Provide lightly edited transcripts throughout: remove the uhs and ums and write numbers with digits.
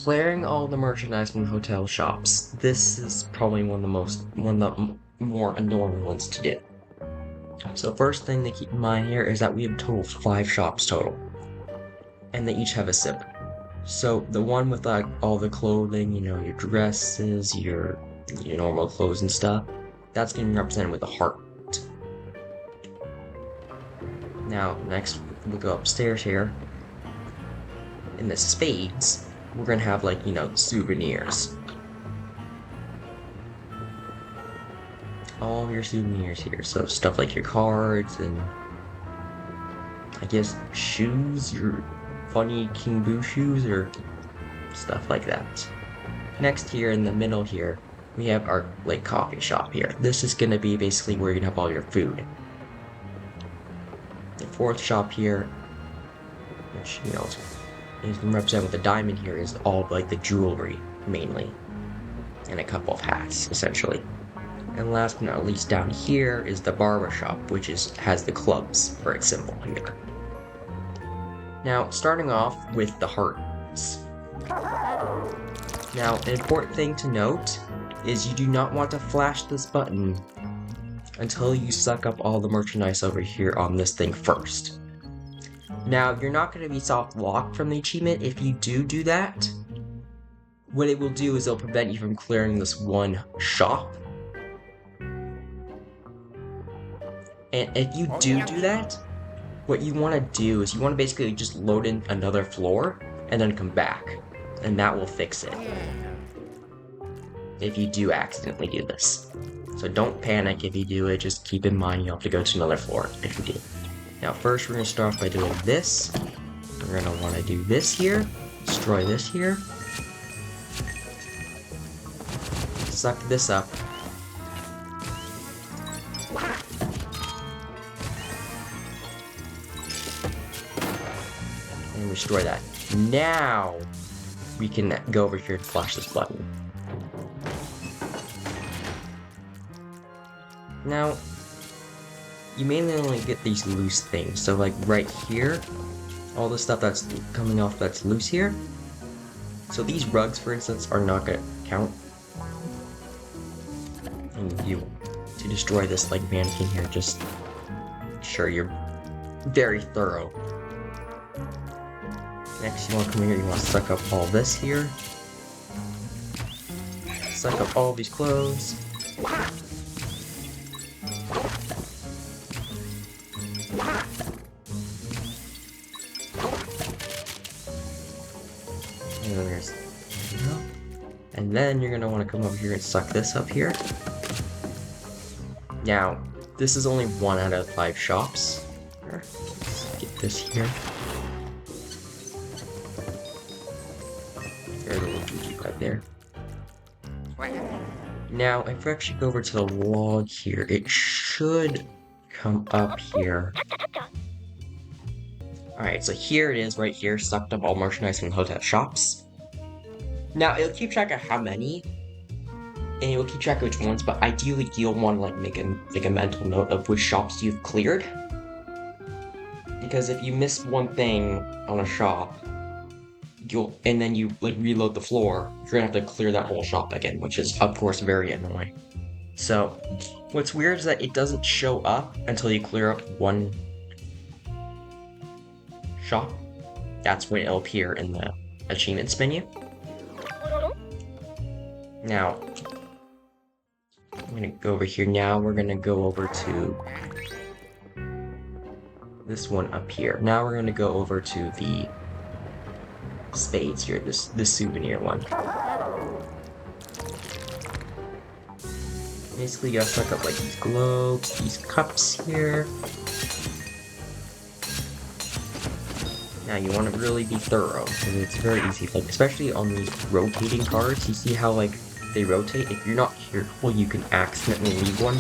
Clearing all the merchandise from hotel shops. This is probably one of the more annoying ones to do. So first thing to keep in mind here is that we have a total of 5 shops total. And they each have a sip. So the one with like all the clothing, your dresses, your normal clothes and stuff, that's gonna be represented with a heart. Now next we'll go upstairs here. In the spades, we're gonna have like, souvenirs. All of your souvenirs here. So stuff like your cards and I guess shoes, your funny King Boo shoes or stuff like that. Next here in the middle here, we have our like coffee shop here. This is gonna be basically where you're gonna have all your food. The fourth shop here, which is represented with the diamond here, is all like the jewelry mainly. And a couple of hats, essentially. And last but not least, down here is the barber shop, which has the clubs for its symbol here. Now, starting off with the hearts. Now, an important thing to note is you do not want to flash this button until you suck up all the merchandise over here on this thing first. Now, you're not going to be soft locked from the achievement if you do that. What it will do is it'll prevent you from clearing this one shop. And if you do that, what you want to do is you want to basically just load in another floor and then come back. And that will fix it. If you do accidentally do this. So don't panic if you do it, just keep in mind you'll have to go to another floor if you do. Now first we're going to start off by doing this. We're going to want to do this here. Destroy this here. Suck this up. And destroy that. Now we can go over here and flash this button. Now, you mainly only get these loose things. So like right here, all the stuff that's coming off that's loose here. So these rugs, for instance, are not gonna count. And to destroy this like mannequin here, just sure you're very thorough. Next, you want to come here, you want to suck up all this here. Suck up all these clothes. And then you're going to want to come over here and suck this up here. Now, this is only 1 out of 5 shops. Let's get this here. There's a little booty right there. Now, if we actually go over to the log here, it should come up here. Alright, so here it is right here, sucked up all merchandise from the hotel shops. Now, it'll keep track of how many, and it will keep track of which ones, but ideally you'll want to like make a mental note of which shops you've cleared. Because if you miss one thing on a shop, and then you like reload the floor, you're gonna have to clear that whole shop again, which is of course very annoying. So, what's weird is that it doesn't show up until you clear up one shop. That's when it'll appear in the achievements menu. Now, I'm gonna go over here now. We're gonna go over to this one up here. Now we're gonna go over to the Spades here, this souvenir one. Basically, you gotta suck up like these globes, these cups here. Now you want to really be thorough, because it's very easy, like especially on these rotating cards. You see how like they rotate? If you're not careful, you can accidentally leave one.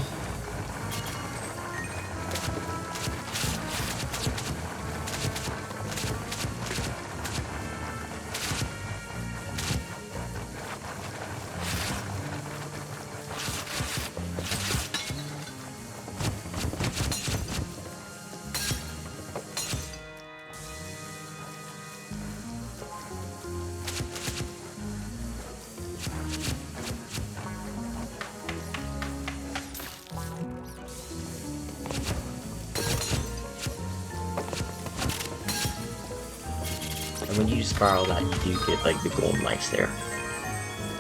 And when you spiral that, you do get like the gold mice there.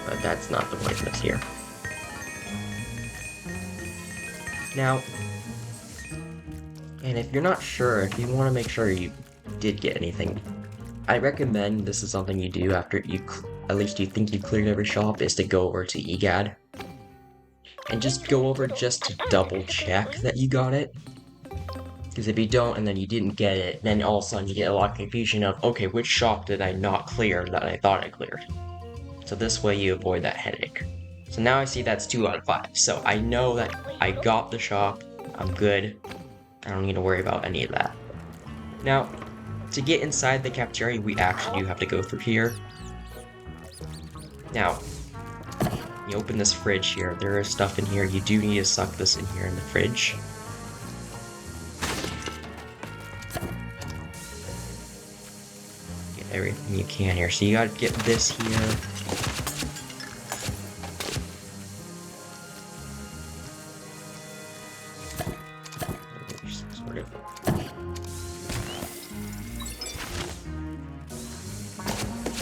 But that's not the point that's here. Now, and if you're not sure, if you want to make sure you did get anything, I recommend this is something you do after you, at least you think you cleared every shop, is to go over to EGAD. And just go over just to double check that you got it. Because if you don't and then you didn't get it, then all of a sudden you get a lot of confusion of, okay, which shop did I not clear that I thought I cleared? So this way you avoid that headache. So now I see that's 2 out of 5. So I know that I got the shop, I'm good, I don't need to worry about any of that. Now, to get inside the cafeteria, we actually do have to go through here. Now, you open this fridge here, there is stuff in here, you do need to suck this in here in the fridge. Get everything you can here, so you gotta get this here. Sort of.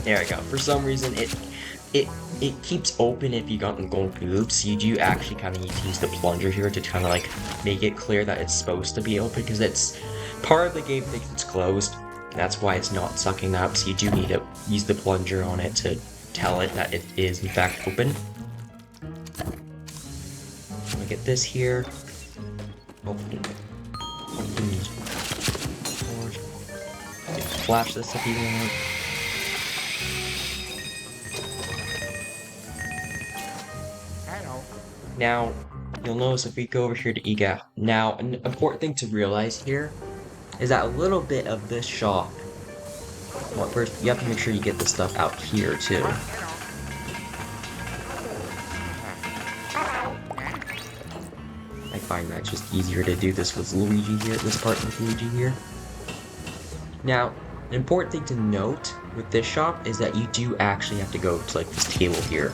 There we go. For some reason, it keeps open if you got the gold goob, so you do actually kind of need to use the plunger here to kind of like make it clear that it's supposed to be open, because it's part of the game thinks it's closed. That's why it's not sucking up, so you do need to use the plunger on it to tell it that it is in fact open. Look at this here. Open. Flash this if you want. Now, you'll notice if we go over here to EGA, now an important thing to realize here is that a little bit of this shop, well, first you have to make sure you get the stuff out here too. I find that just easier to do this with Luigi here, this part with Luigi here. Now, an important thing to note with this shop is that you do actually have to go to like this table here,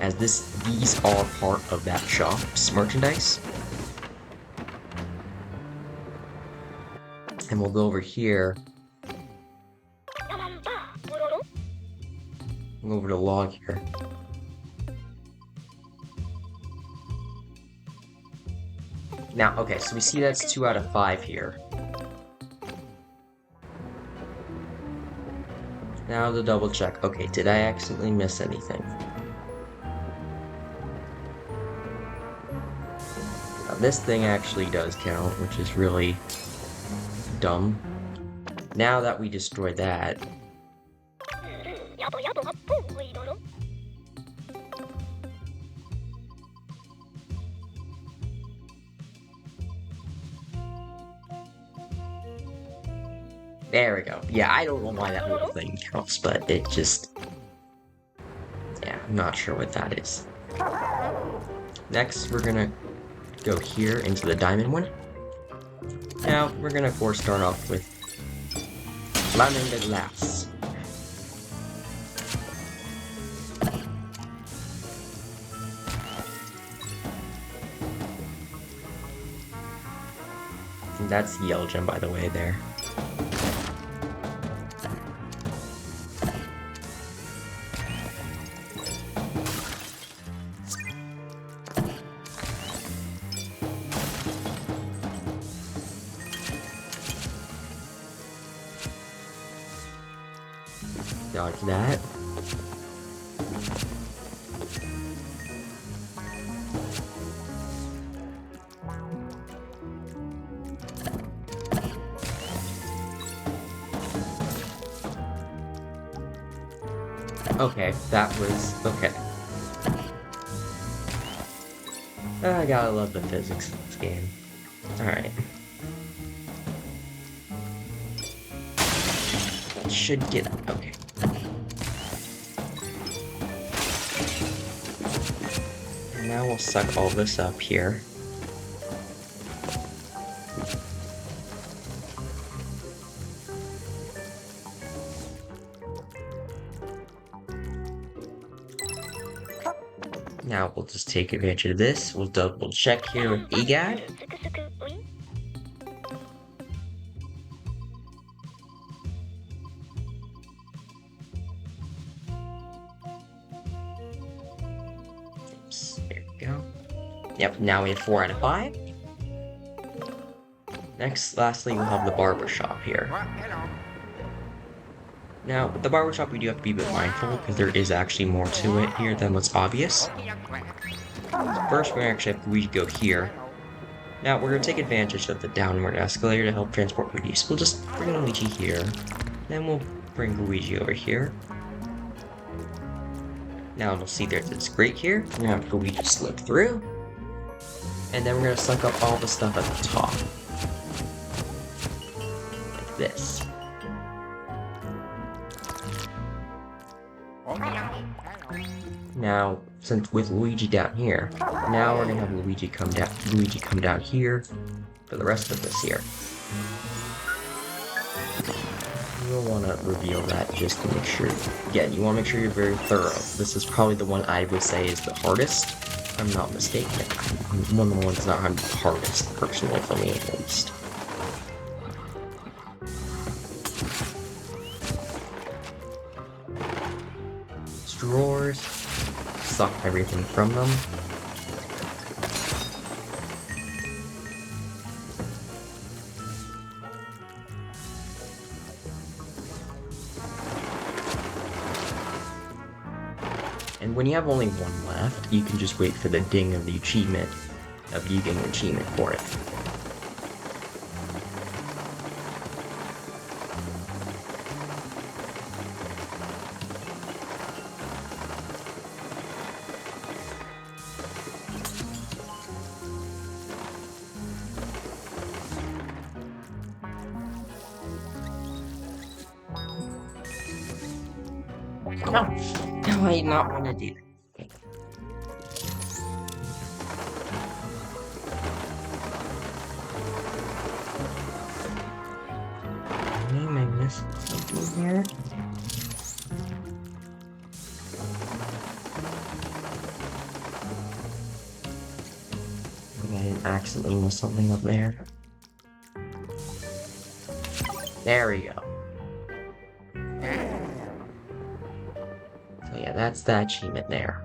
as these are part of that shop's merchandise. And we'll go over here. We'll go over to log here. Now, okay, so we see that's 2 out of 5 here. Now to double check. Okay, did I accidentally miss anything? Now, this thing actually does count, which is really dumb. Now that we destroyed that, there we go. Yeah, I don't know why that little thing counts, but it just... yeah, I'm not sure what that is. Next, we're gonna go here into the diamond one. Now, we're gonna of course start off with Flaming de Glass. And that's the yellow gem, by the way, there. Dodge that. Okay, that was... okay. I gotta love the physics in this game. Alright. Should get... okay. And now we'll suck all this up here. Now we'll just take advantage of this. We'll double check here with EGAD. Oops, there we go. Yep, now we have 4 out of 5. Lastly, we'll have the barber shop here. Now, with the barber shop, we do have to be a bit mindful, because there is actually more to it here than what's obvious. First, we're going to actually have Luigi go here. Now, we're going to take advantage of the downward escalator to help transport Luigi. So we'll just bring Luigi here. Then we'll bring Luigi over here. Now, you'll see there's this grate here. We're going to have Luigi slip through. And then we're going to suck up all the stuff at the top. Like this. Now, since with Luigi down here, now we're gonna have Luigi come down here for the rest of this here. You'll want to reveal that just to make sure. Again, you want to make sure you're very thorough. This is probably the one I would say is the hardest, if I'm not mistaken. One of the ones that I'm the hardest, personally, for me at least. Drawers, suck everything from them. And when you have only one left, you can just wait for the ding of the achievement, of you getting an achievement for it. No, no, I not want to do that. Am I missing something here? I didn't accidentally miss something up there. There we go. So yeah, that's that achievement there.